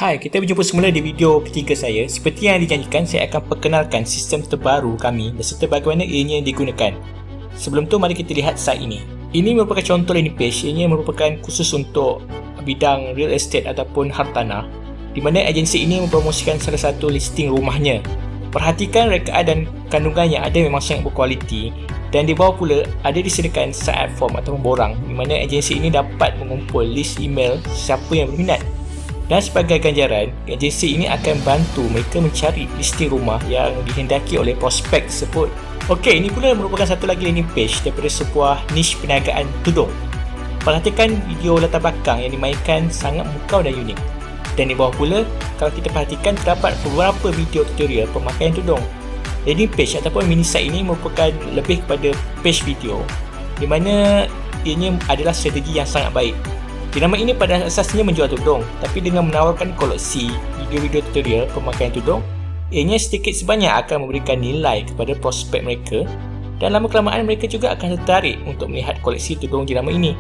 Hai, kita berjumpa semula di video ketiga saya. Seperti yang dijanjikan, saya akan perkenalkan sistem terbaru kami beserta bagaimana ianya digunakan. Sebelum tu, mari kita lihat site ini. Ini merupakan contoh landing page. Ianya merupakan khusus untuk bidang real estate ataupun hartanah, di mana agensi ini mempromosikan salah satu listing rumahnya. Perhatikan rekaan dan kandungannya ada memang sangat berkualiti, dan di bawah pula ada disediakan sign up form atau borang di mana agensi ini dapat mengumpul list email siapa yang berminat. Dan sebagai ganjaran, agensi ini akan bantu mereka mencari listing rumah yang dihendaki oleh prospek tersebut. Okey, ini pula merupakan satu lagi landing page daripada sebuah niche perniagaan tudung. Perhatikan video latar belakang yang dimainkan sangat memukau dan unik. Dan di bawah pula, kalau kita perhatikan terdapat beberapa video tutorial pemakaian tudung. Landing page ataupun mini site ini merupakan lebih kepada page video, di mana ianya adalah strategi yang sangat baik. Dinama ini pada asasnya menjual tudung, tapi dengan menawarkan koleksi video-video tutorial pemakaian tudung, ianya sedikit sebanyak akan memberikan nilai kepada prospek mereka, dan lama-kelamaan mereka juga akan tertarik untuk melihat koleksi tudung jenama ini.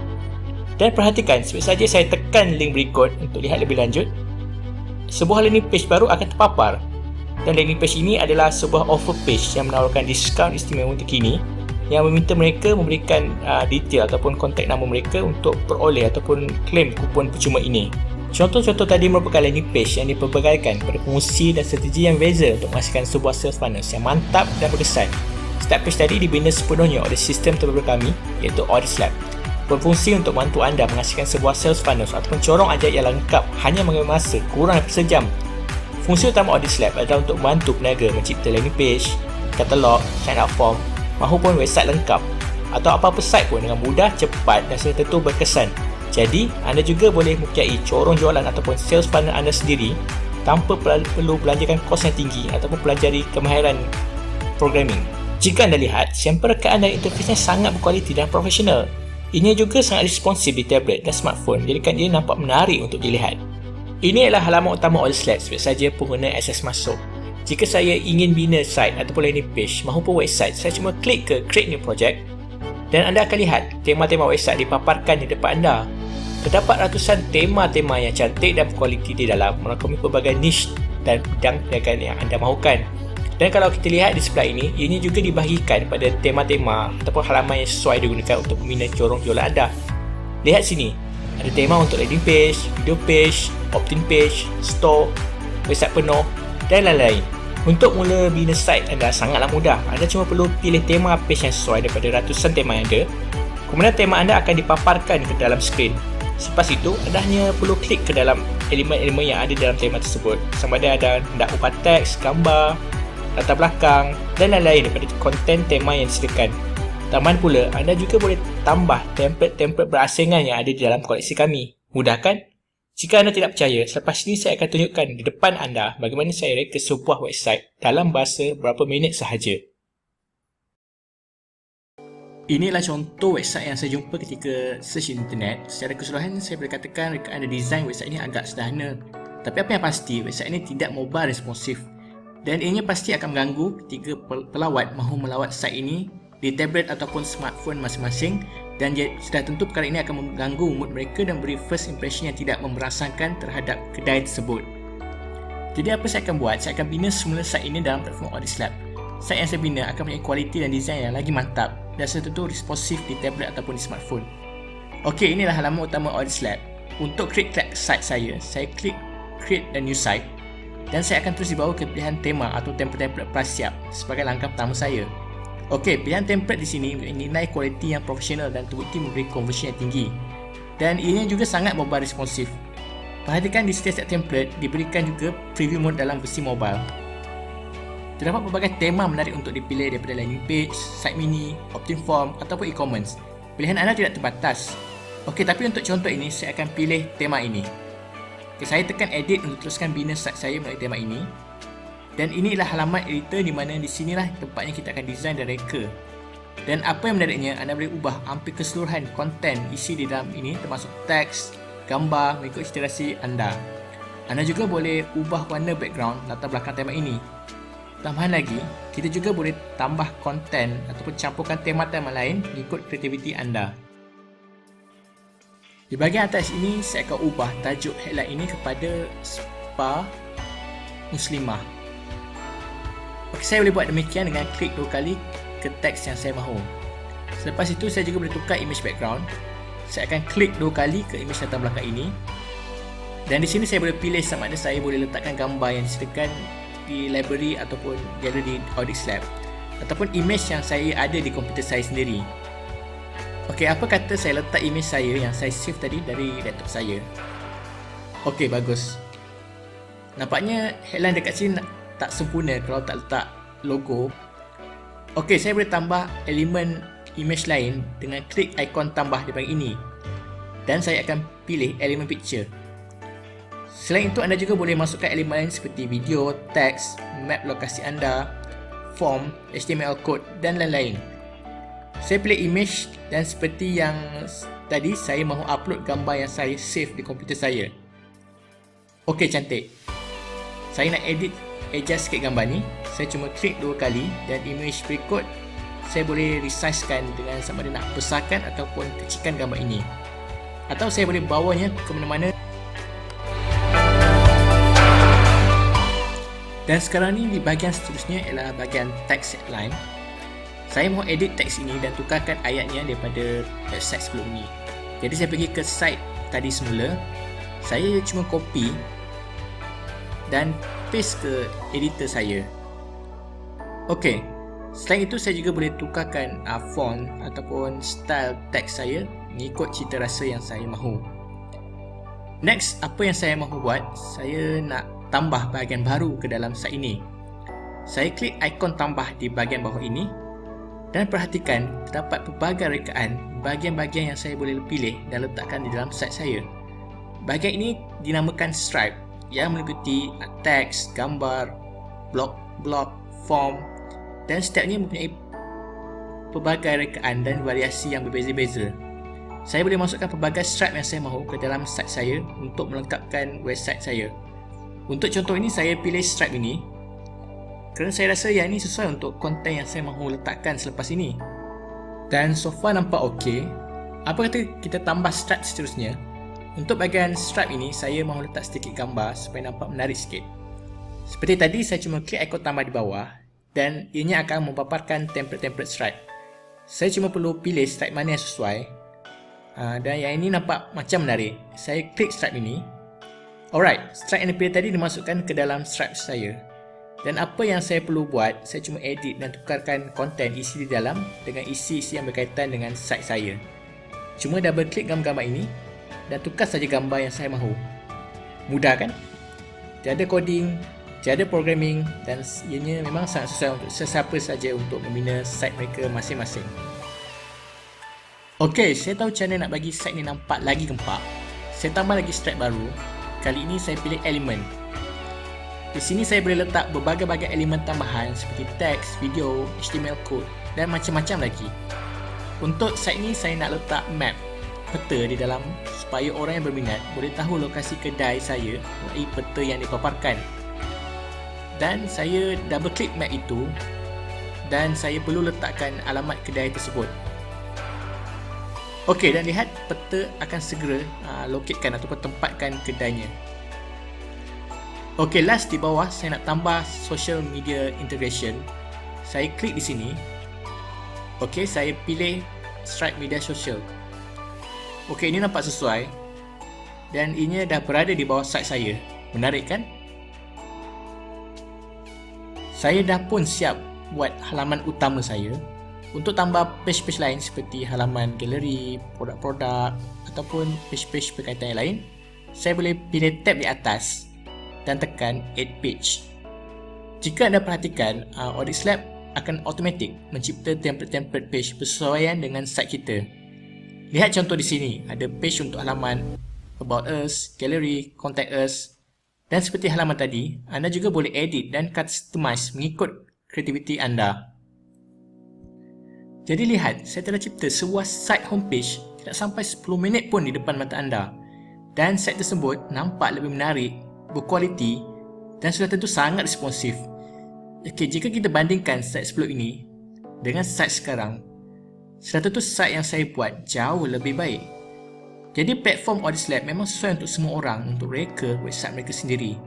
Dan perhatikan, seperti saja saya tekan link berikut untuk lihat lebih lanjut, sebuah landing page baru akan terpapar. Dan landing page ini adalah sebuah offer page yang menawarkan diskaun istimewa terkini yang meminta mereka memberikan detail ataupun kontak nama mereka untuk peroleh ataupun claim kupon percuma ini. Contoh-contoh tadi merupakan landing page yang dipelbagaikan pada fungsi dan strategi yang beza untuk menghasilkan sebuah sales funnel yang mantap dan berkesan. Start page tadi dibina sepenuhnya oleh sistem terbaru kami, iaitu Audit Lab, berfungsi untuk membantu anda menghasilkan sebuah sales funnel ataupun corong ajaib yang lengkap hanya mengambil masa kurang daripada sejam. Fungsi utama Audit Lab adalah untuk membantu peniaga mencipta landing page, katalog, sign up form maupun website lengkap atau apa-apa site pun dengan mudah, cepat dan serta tentu berkesan. Jadi, anda juga boleh mempunyai corong jualan ataupun sales funnel anda sendiri tanpa perlu belanjakan kos yang tinggi ataupun pelajari kemahiran programming. Jika anda lihat, sampel rekaan dan interface-nya sangat berkualiti dan profesional. Ianya juga sangat responsif di tablet dan smartphone, jadikan ia nampak menarik untuk dilihat. Ini adalah halaman utama Audit Lab, seperti saja pengguna akses masuk. Jika saya ingin bina site ataupun landing page maupun website, saya cuma klik ke Create New Project dan anda akan lihat tema-tema website dipaparkan di depan anda. Terdapat ratusan tema-tema yang cantik dan berkualiti di dalam, merangkumi pelbagai niche dan bidang perniagaan yang anda mahukan. Dan kalau kita lihat di sebelah ini, ianya juga dibahagikan pada tema-tema ataupun halaman yang sesuai digunakan untuk membina corong jualan anda. Lihat sini, ada tema untuk landing page, video page, opt-in page, store, website penuh dan lain-lain. Untuk mula bina site anda sangatlah mudah. Anda cuma perlu pilih tema page yang sesuai daripada ratusan tema yang ada. Kemudian tema anda akan dipaparkan ke dalam skrin. Selepas itu, anda hanya perlu klik ke dalam elemen-elemen yang ada dalam tema tersebut. Sama ada hendak ubah teks, gambar, latar belakang dan lain-lain daripada konten tema yang disediakan. Tambahan pula, anda juga boleh tambah template-template berasingan yang ada di dalam koleksi kami. Mudah kan? Jika anda tidak percaya, selepas ini saya akan tunjukkan di depan anda bagaimana saya reka sebuah website dalam bahasa berapa minit sahaja. Inilah contoh website yang saya jumpa ketika search internet. Secara keseluruhan, saya boleh katakan rekaan dan desain website ini agak sederhana. Tapi apa yang pasti, website ini tidak mobile responsif. Dan ianya pasti akan mengganggu ketika pelawat mahu melawat site ini di tablet ataupun smartphone masing-masing, dan sudah tentu perkara ini akan mengganggu mood mereka dan beri first impression yang tidak memerasakan terhadap kedai tersebut. Jadi apa saya akan buat? Saya akan bina semula site ini dalam platform Audit Lab. Site yang saya bina akan mempunyai kualiti dan desain yang lagi mantap dan tentu responsif di tablet ataupun di smartphone. Okey, inilah halaman utama Audit Lab. Untuk create site saya klik create a new site dan saya akan terus dibawa ke pilihan tema atau template prasiap sebagai langkah pertama saya. Okey, pilihan template di sini nilai kualiti yang profesional dan terbukti memberi conversion yang tinggi. Dan ianya juga sangat mobile responsif. Perhatikan di setiap template diberikan juga preview mode dalam versi mobile. Terdapat pelbagai tema menarik untuk dipilih daripada landing page, site mini, opt-in form ataupun e-commerce. Pilihan anda tidak terbatas. Okey, tapi untuk contoh ini saya akan pilih tema ini. Okey, saya tekan edit untuk teruskan bina site saya melalui tema ini. Dan inilah halaman editor di mana di sinilah tempatnya kita akan design dan reka. Dan apa yang menariknya, anda boleh ubah hampir keseluruhan konten isi di dalam ini termasuk teks, gambar mengikut inspirasi anda. Anda juga boleh ubah warna background latar belakang tema ini. Tambahan lagi, kita juga boleh tambah konten ataupun campurkan tema-tema lain mengikut kreativiti anda. Di bahagian atas ini, saya akan ubah tajuk headline ini kepada Syifa Muslimah. Okay, saya boleh buat demikian dengan klik 2 kali ke teks yang saya mahu. Selepas itu saya juga boleh tukar image background. Saya akan klik 2 kali ke image latar belakang ini. Dan di sini saya boleh pilih sama ada saya boleh letakkan gambar yang disediakan di library ataupun galeri Audix Lab, ataupun image yang saya ada di komputer saya sendiri. Okey, apa kata saya letak image saya yang saya save tadi dari laptop saya. Okey, bagus. Nampaknya headline dekat sini tak sempurna kalau tak letak logo. Okey, saya boleh tambah elemen image lain dengan klik ikon tambah di bahagian ini. Dan saya akan pilih elemen picture. Selain itu, anda juga boleh masukkan elemen lain seperti video, teks, map lokasi anda, form, HTML code dan lain-lain. Saya pilih image dan seperti yang tadi, saya mahu upload gambar yang saya save di komputer saya. Okey, cantik. Saya nak adjust sikit gambar ni. Saya cuma klik 2 kali dan image berikut saya boleh resizekan dengan sama ada nak besarkan ataupun kecilkan gambar ini. Atau saya boleh bawanya ke mana-mana. Dan sekarang ni di bahagian seterusnya ialah bahagian text headline. Saya mahu edit teks ini dan tukarkan ayatnya daripada website sebelum ni. Jadi saya pergi ke site tadi semula. Saya cuma copy dan paste ke editor saya. Okey. Selain itu saya juga boleh tukarkan font ataupun style teks saya mengikut cita rasa yang saya mahu. Next, apa yang saya mahu buat? Saya nak tambah bahagian baru ke dalam site ini. Saya klik ikon tambah di bahagian bawah ini dan perhatikan terdapat pelbagai rekaan bahagian-bahagian yang saya boleh pilih dan letakkan di dalam site saya. Bahagian ini dinamakan stripe yang meliputi teks, gambar, blok, form dan setiapnya mempunyai pelbagai rekaan dan variasi yang berbeza-beza. Saya boleh masukkan pelbagai stripe yang saya mahu ke dalam site saya untuk melengkapkan website saya. Untuk contoh ini, saya pilih stripe ini kerana saya rasa yang ini sesuai untuk konten yang saya mahu letakkan selepas ini. Dan so far nampak okey. Apa kata kita tambah stripe seterusnya? Untuk bahagian stripe ini, saya mahu letak sedikit gambar supaya nampak menarik sikit. Seperti tadi, saya cuma klik ikon tambah di bawah dan ianya akan memaparkan template-template stripe. Saya cuma perlu pilih stripe mana yang sesuai. Dan yang ini nampak macam menarik. Saya klik stripe ini. Alright, stripe yang dipilih tadi dimasukkan ke dalam stripe saya. Dan apa yang saya perlu buat, saya cuma edit dan tukarkan konten isi di dalam dengan isi-isi yang berkaitan dengan site saya. Cuma double klik gambar-gambar ini dan tukar saja gambar yang saya mahu. Mudah kan? Tiada coding, tiada programming dan ianya memang sangat sesuai untuk sesiapa saja untuk membina site mereka masing-masing. Okey, saya tahu cara nak bagi site ni nampak lagi gempak. Saya tambah lagi stripe baru. Kali ini saya pilih elemen. Di sini saya boleh letak berbagai-bagai elemen tambahan seperti teks, video, HTML code dan macam-macam lagi. Untuk site ni saya nak letak map, peta di dalam supaya orang yang berminat boleh tahu lokasi kedai saya melalui peta yang dipaparkan. Dan saya double klik map itu dan saya perlu letakkan alamat kedai tersebut. Okey, dan lihat peta akan segera locatekan ataupun tempatkan kedainya. Okey, last di bawah saya nak tambah social media integration. Saya klik di sini. Okey, saya pilih Stripe Media Social. Okey, ini nampak sesuai. Dan ianya dah berada di bawah site saya. Menarik kan? Saya dah pun siap buat halaman utama saya. Untuk tambah page-page lain seperti halaman galeri, produk-produk ataupun page-page berkaitan yang lain, saya boleh pilih tab di atas dan tekan Add Page. Jika anda perhatikan, Audix Lab akan automatik mencipta template-template page bersesuaian dengan site kita. Lihat contoh di sini, ada page untuk halaman About Us, Gallery, Contact Us. Dan seperti halaman tadi, anda juga boleh edit dan customize mengikut kreativiti anda. Jadi lihat, saya telah cipta sebuah site homepage tidak sampai 10 minit pun di depan mata anda. Dan site tersebut nampak lebih menarik, berkualiti dan sudah tentu sangat responsif. Okey, jika kita bandingkan site sebelum ini dengan site sekarang, sudah tentu site yang saya buat jauh lebih baik. Jadi platform Audix Lab memang sesuai untuk semua orang untuk reka website mereka sendiri.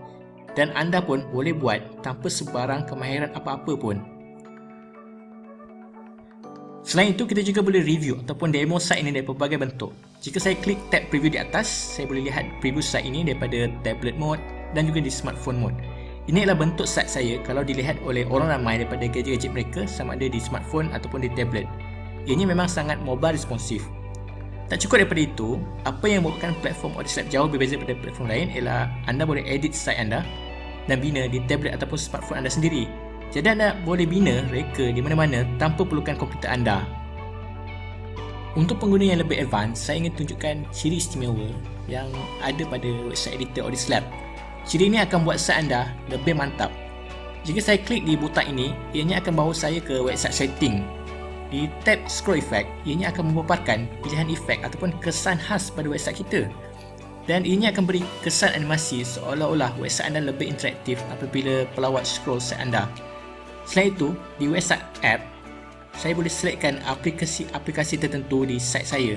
dan anda pun boleh buat tanpa sebarang kemahiran apa-apa pun. Selain itu, kita juga boleh review ataupun demo site ini dari pelbagai bentuk. Jika saya klik tab preview di atas, saya boleh lihat preview site ini daripada tablet mode dan juga di smartphone mode. Ini adalah bentuk site saya kalau dilihat oleh orang ramai daripada gadget-gadget mereka, sama ada di smartphone ataupun di tablet. Ianya memang sangat mobile responsif. Tak cukup daripada itu, apa yang membuatkan platform Audislab jauh berbeza daripada platform lain ialah anda boleh edit site anda dan bina di tablet ataupun smartphone anda sendiri. Jadi anda boleh bina reka di mana-mana tanpa perlukan komputer anda. Untuk pengguna yang lebih advance, saya ingin tunjukkan ciri istimewa yang ada pada website editor Audislab. Ciri ini akan buat site anda lebih mantap. Jika saya klik di butang ini, ianya akan bawa saya ke website setting. Di tab scroll effect, ianya akan memaparkan pilihan efek ataupun kesan khas pada website kita. Dan ianya akan beri kesan animasi seolah-olah website anda lebih interaktif apabila pelawat scroll site anda. Selain itu, di website app, saya boleh selectkan aplikasi tertentu di site saya.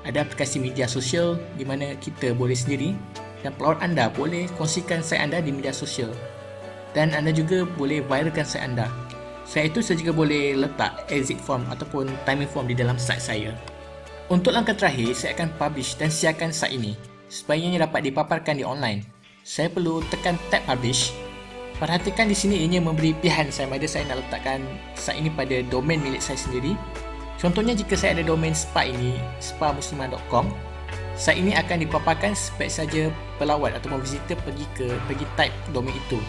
Ada aplikasi media sosial di mana kita boleh sendiri, dan pelawat anda boleh kongsikan site anda di media sosial. Dan anda juga boleh viralkan site anda. Selain itu, saya juga boleh letak exit form ataupun timing form di dalam site saya. Untuk langkah terakhir, saya akan publish dan siarkan site ini supaya ianya dapat dipaparkan di online. Saya perlu tekan tab publish. Perhatikan di sini ianya memberi pilihan sama ada saya nak letakkan site ini pada domain milik saya sendiri. Contohnya, jika saya ada domain spa ini, spamuslimah.com, site ini akan dipaparkan spek saja pelawat ataupun visitor pergi type domain itu.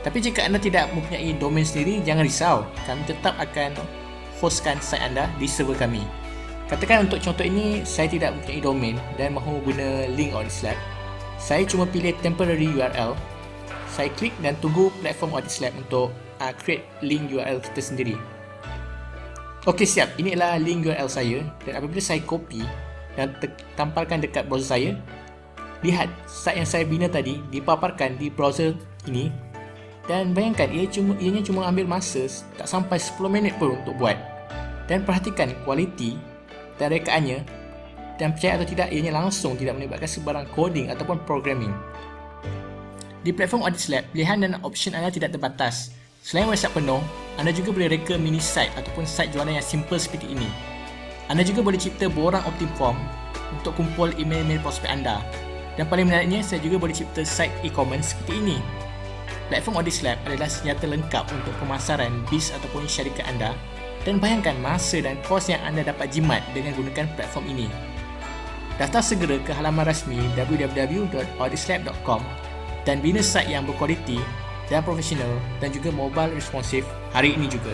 Tapi jika anda tidak mempunyai domain sendiri, jangan risau. Kami tetap akan hostkan site anda di server kami. Katakan untuk contoh ini, saya tidak mempunyai domain dan mahu guna link Audislab. Saya cuma pilih temporary URL. Saya klik dan tunggu platform Audislab untuk create link URL kita sendiri. Okey, siap. Ini adalah link URL saya, dan apabila saya copy dan tampalkan dekat browser saya, lihat site yang saya bina tadi dipaparkan di browser ini. Dan bayangkan, ianya cuma ambil masa tak sampai 10 minit pun untuk buat. Dan perhatikan kualiti dan rekaannya, dan percaya atau tidak, ianya langsung tidak melibatkan sebarang coding ataupun programming. Di platform Audislab, pilihan dan option anda tidak terbatas. Selain website penuh, anda juga boleh reka mini site ataupun site jualan yang simple seperti ini. Anda juga boleh cipta borang Optiform untuk kumpul email-email prospek anda. Dan paling menariknya, saya juga boleh cipta site e-commerce seperti ini. Platform Audislab adalah senjata lengkap untuk pemasaran bis ataupun syarikat anda, dan bayangkan masa dan kos yang anda dapat jimat dengan gunakan platform ini. Daftar segera ke halaman rasmi www.audislab.com dan bina site yang berkualiti dan profesional dan juga mobile responsif hari ini juga.